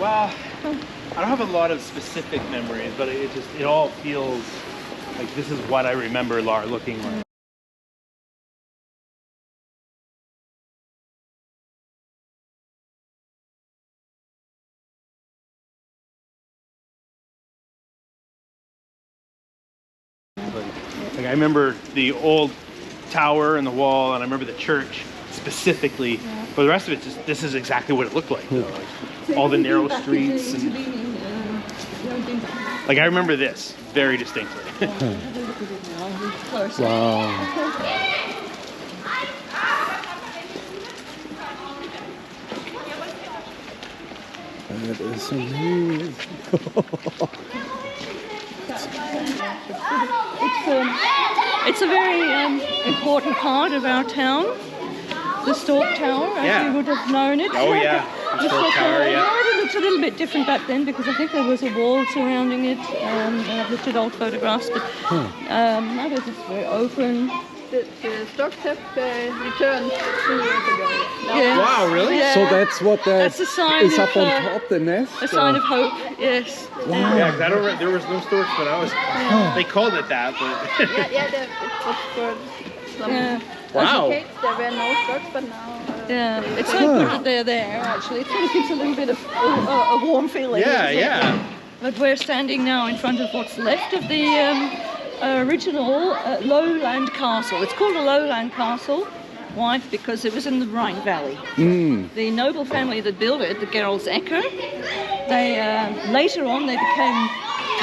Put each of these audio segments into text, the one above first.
Well, I don't have a lot of specific memories, but it all feels like this is what I remember Lahr looking like. Like I remember the old tower and the wall, and I remember the church specifically. Yeah. But the rest of it, this is exactly what it looked like. You know, like all the narrow streets. And, like I remember this very distinctly. Wow. That is amazing. It's a very important part of our town, the Stork Tower, as you would have known it. Oh yeah, the Stork Tower, yeah. It looks a little bit different back then because I think there was a wall surrounding it, and I've looked at old photographs, but now it's very open. The Storks have returned 2 years ago. Yes. Wow, really? Yeah. So that's what that's a sign is up of, on top, the nest? A sign of hope, yes. Wow. Yeah, because I don't. There was no storks when I was. They called it that, but. It was for some Wow. decades. There were no storks, but now. It's so good that they're there. Actually, it kind of gives a little bit of a warm feeling. Yeah. But we're standing now in front of what's left of the original lowland castle. It's called a lowland castle. Why? Because it was in the Rhine Valley. The noble family that built it, the Gerolds-Ecker, they later on they became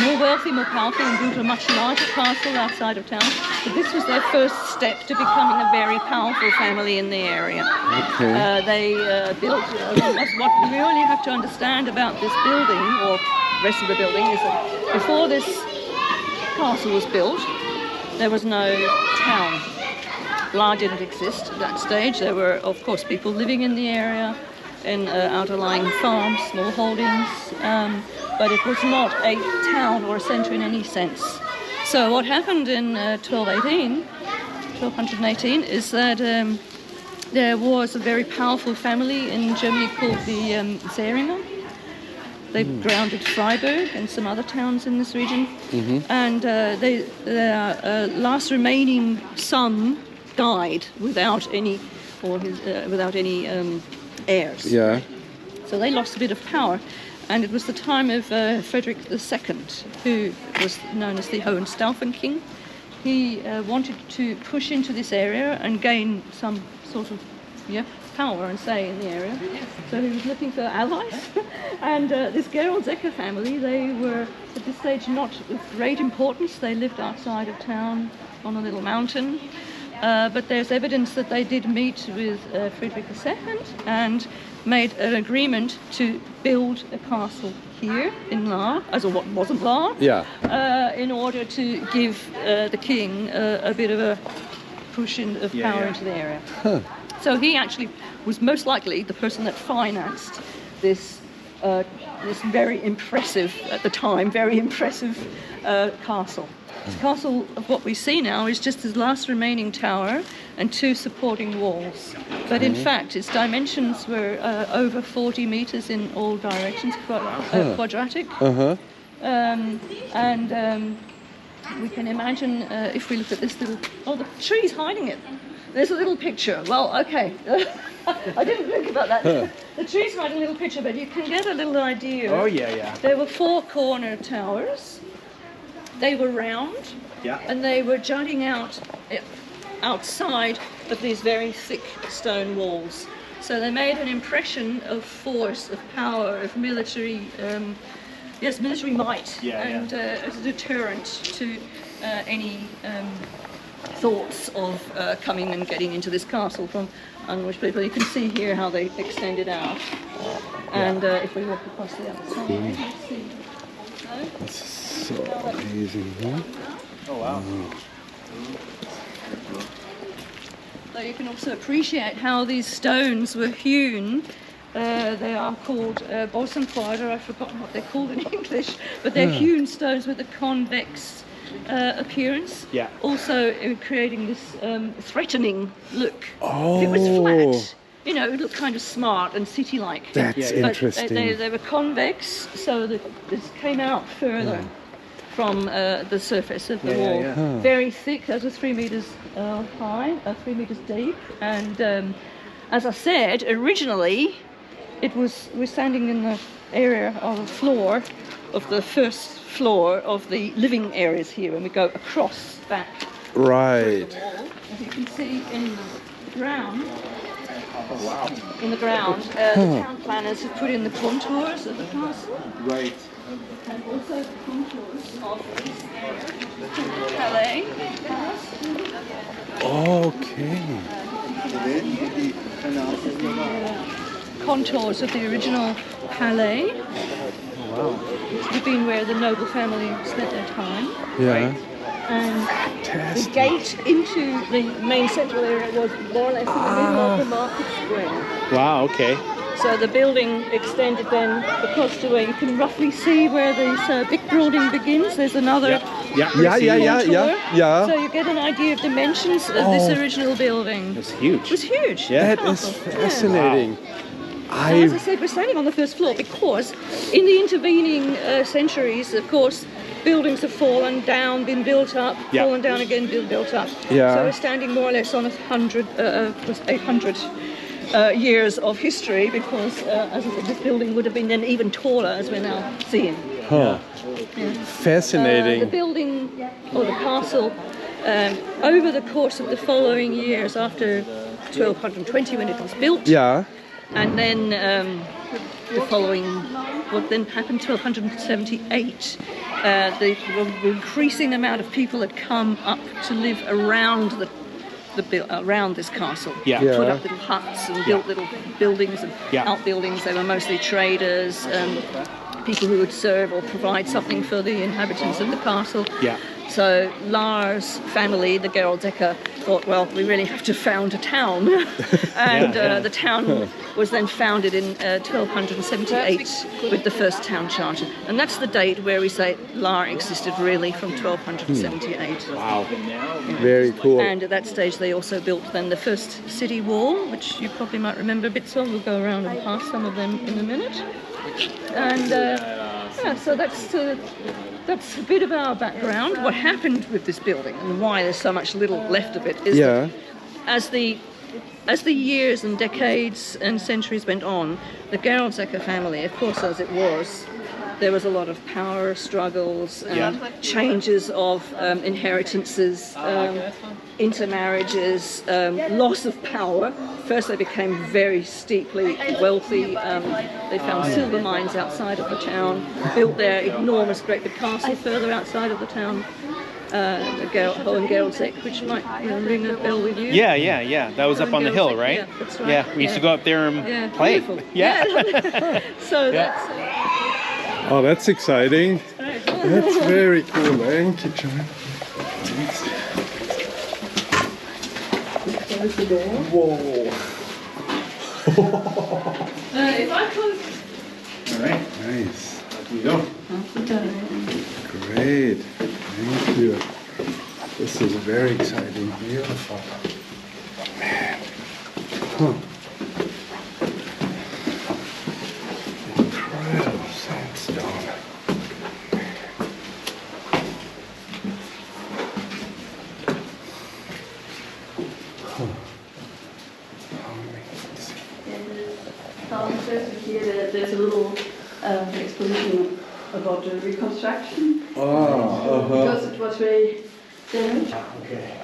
more wealthy, more powerful, and built a much larger castle outside of town. But this was their first step to becoming a very powerful family in the area. Okay. They built. What we really have to understand about this building, or the rest of the building, is that before this castle was built, there was no town. Lahr didn't exist at that stage. There were, of course, people living in the area, in outlying farms, small holdings, but it was not a town or a centre in any sense. So what happened in 1218 is that there was a very powerful family in Germany called the Zähringer. They grounded Freiburg and some other towns in this region, and their last remaining son died without any heirs. Yeah. So they lost a bit of power, and it was the time of Frederick II, who was known as the Hohenstaufen King. He wanted to push into this area and gain some sort of power and say in the area. So he was looking for allies. And this Gerolds-Ecker family, they were at this stage not of great importance. They lived outside of town on a little mountain. But there's evidence that they did meet with Frederick II and made an agreement to build a castle here in Lahr, as what wasn't Lahr, in order to give the king a bit of a push of power into the area. So he actually was most likely the person that financed this very impressive, at the time, very impressive castle. The castle of what we see now is just his last remaining tower and 2 supporting walls. But in fact, its dimensions were over 40 meters in all directions, quadratic. We can imagine if we look at this little... Oh, the tree's hiding it. There's a little picture. Well, okay. I didn't think about that. The tree's hiding a little picture, but you can get a little idea. Oh, yeah. There were 4 corner towers. They were round, and they were jutting out outside of these very thick stone walls. So they made an impression of force, of power, of military, military might, and as a deterrent to any thoughts of coming and getting into this castle from English people. You can see here how they extended out. And if we walk across the other side, let's see. So amazing, huh? Oh, wow. So you can also appreciate how these stones were hewn. They are called bosenquader. I've forgotten what they're called in English, but they're hewn stones with a convex appearance. Also creating this threatening look. Oh. If it was flat, you know, it looked kind of smart and city-like. That's Yeah, yeah. But interesting. they were convex, so that this came out further from the surface of the Yeah, wall. yeah. Huh. Very thick, those were 3 meters high, 3 meters deep. And as I said, originally we're standing in the area of the floor, of the first floor of the living areas here, and we go across back Right. the wall. As you can see in the ground, the town planners have put in the contours of the castle. Right. And also the contours of this area, the Palais Palace. Okay. Contours of the original Palais. Which would have been where the noble family spent their time. Yeah. And the Fantastic. gate into the main central area was more or less in the middle of the market square. Wow. Okay. So the building extended then across to where you can roughly see where this big building begins. There's another Yeah. Yeah. So you get an idea of dimensions of this original building. It's huge. It was huge. Yeah. the That is castle. fascinating. And as I said, we're standing on the first floor because in the intervening centuries, of course, buildings have fallen down, been built up, Yeah. fallen down again, been built up. Yeah. So we're standing more or less on 800 years of history because, as I said, this building would have been then even taller as we're now seeing. Huh. The Fascinating. building, or the castle, over the course of the following years after 1220 when it was built, Yeah. and then the following, what then happened, 1278, the increasing amount of people had come up to live around around this castle. Yeah. Yeah. Put up little huts and built little buildings and Yeah. outbuildings. They were mostly traders, people who would serve or provide something for the inhabitants of the castle. Yeah. So Lahr's family, the Geroldzecke, thought, well, we really have to found a town. And the town was then founded in 1278 with the first town charter. And that's the date where we say Lahr existed really, from 1278. Wow. Very cool. And at that stage they also built then the first city wall, which you probably might remember bits of. We'll go around and pass some of them in a minute. And so that's a bit of our background. What happened with this building and why there's so much little left of it is Yeah. that as the years and decades and centuries went on, the Geroldzecke family, of course, as it was, there was a lot of power struggles and changes of inheritances, intermarriages, loss of power. First they became very steeply wealthy. They found silver mines outside of the town, built their enormous great big castle further outside of the town, Hohengeroldzek, which might ring a bell with you. Yeah. That was up on the hill, right? Yeah, that's right. Yeah. We used to go up there and play. Beautiful. Yeah. So that's Oh, that's exciting. That's very cool. Thank you, John. close the door. Whoa. If I could. All right. Nice. Up we go. Great. Thank you. This is very exciting. Beautiful. Man. Huh. Incredible sandstone. Here, there's a little exposition about the reconstruction because it was very damaged. Okay.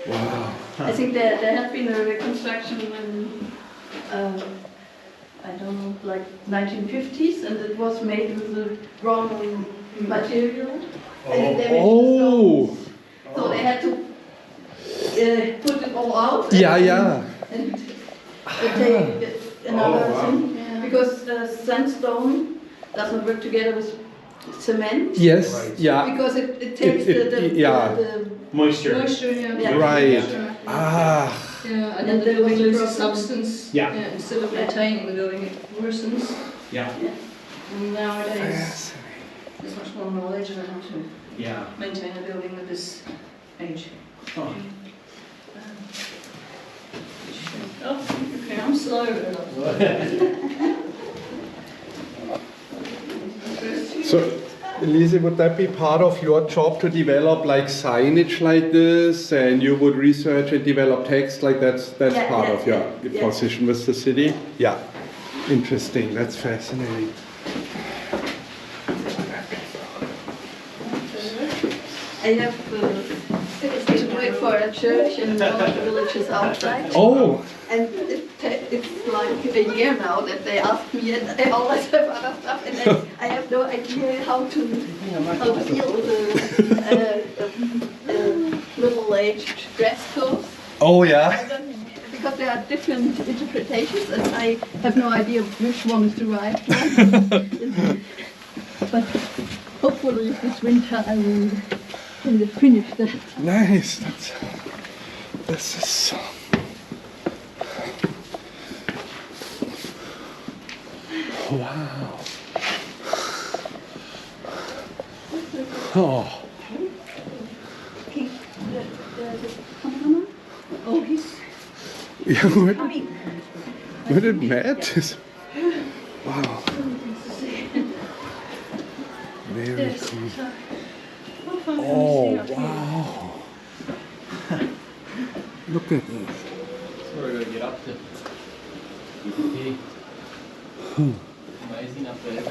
Wow. I think there had been a reconstruction in, I don't know, like 1950s, and it was made with the wrong material. And it damaged the stones. So they had to put it all out. Yeah. And take another thing, because sandstone doesn't work together with cement. Yes. Right. Yeah. Because it takes yeah. the Moisture. Moisture, yeah. Right. Ah. Yeah, and then the building loses substance. Yeah. Instead of maintaining the building, it worsens. Yeah. And nowadays, Fascinating. there's much more knowledge about how to Yeah. maintain a building of this age. Oh. Oh, here comes. slow. So, Elise, would that be part of your job to develop like signage like this, and you would research and develop text like that's Yeah, part yeah, of your yeah. position with the city? Yeah. Interesting. That's fascinating. I have to work for a church in one of the villages outside. Oh. And it's like a year now that they ask me, and I always have other stuff, and I have no idea how to deal with the middle-aged dress code. Oh yeah. Because there are different interpretations, and I have no idea which one is the right one. But hopefully this winter I will finish that. Nice. This is. Wow. Oh. Oh, he's Yeah, where coming. did Matt? Wow. Very cool. Oh, wow. Look at this. That's where we're going to get up to. Okay. Amazing up there.